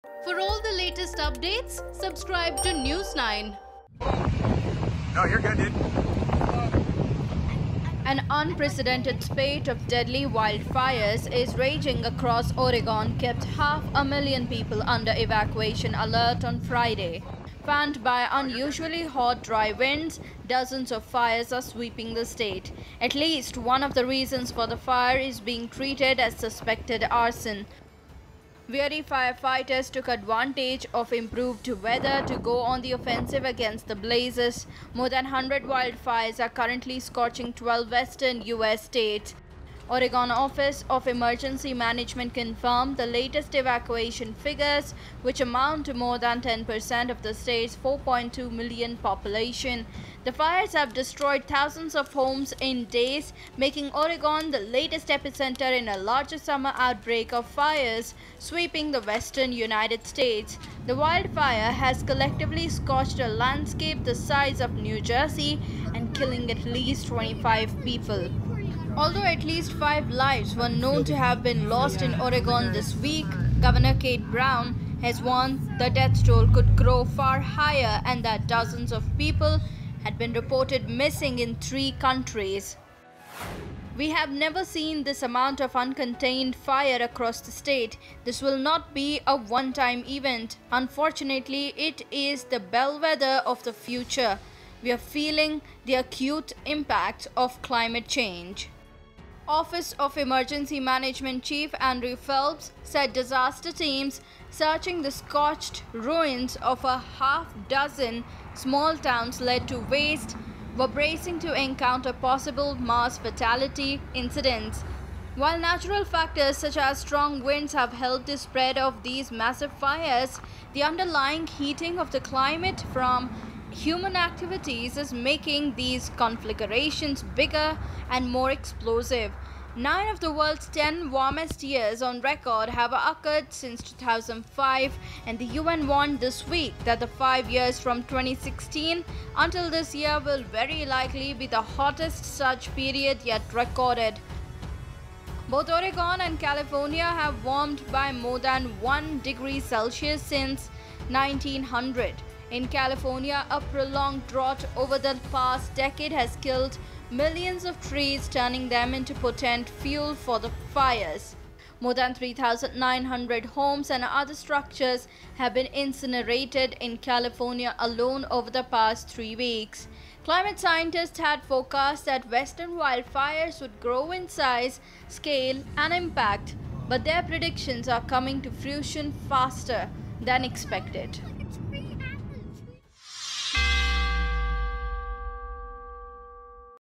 For all the latest updates, subscribe to News9. No, you're good, dude. An unprecedented spate of deadly wildfires is raging across Oregon, kept 500,000 people under evacuation alert on Friday. Fanned by unusually hot, dry winds, dozens of fires are sweeping the state. At least one of the reasons for the fire is being treated as suspected arson. Weary firefighters took advantage of improved weather to go on the offensive against the blazes. More than 100 wildfires are currently scorching 12 western U.S. states. Oregon Office of Emergency Management confirmed the latest evacuation figures, which amount to more than 10% of the state's 4.2 million population. The fires have destroyed thousands of homes in days, making Oregon the latest epicenter in a larger summer outbreak of fires sweeping the western United States. The wildfire has collectively scorched a landscape the size of New Jersey and killing at least 25 people. Although at least 5 lives were known to have been lost in Oregon this week, Governor Kate Brown has warned the death toll could grow far higher and that dozens of people had been reported missing in 3 countries. We have never seen this amount of uncontained fire across the state. This will not be a one-time event. Unfortunately, it is the bellwether of the future. We are feeling the acute impact of climate change. Office of Emergency Management Chief Andrew Phelps said disaster teams searching the scorched ruins of a half-dozen small towns led to waste were bracing to encounter possible mass fatality incidents. While natural factors such as strong winds have helped the spread of these massive fires, the underlying heating of the climate from human activities is making these conflagrations bigger and more explosive. 9 of the world's 10 warmest years on record have occurred since 2005, and the UN warned this week that the 5 years from 2016 until this year will very likely be the hottest such period yet recorded. Both Oregon and California have warmed by more than 1 degree Celsius since 1900. In California, a prolonged drought over the past decade has killed millions of trees, turning them into potent fuel for the fires. More than 3,900 homes and other structures have been incinerated in California alone over the past 3 weeks. Climate scientists had forecast that western wildfires would grow in size, scale, and impact, but their predictions are coming to fruition faster than expected.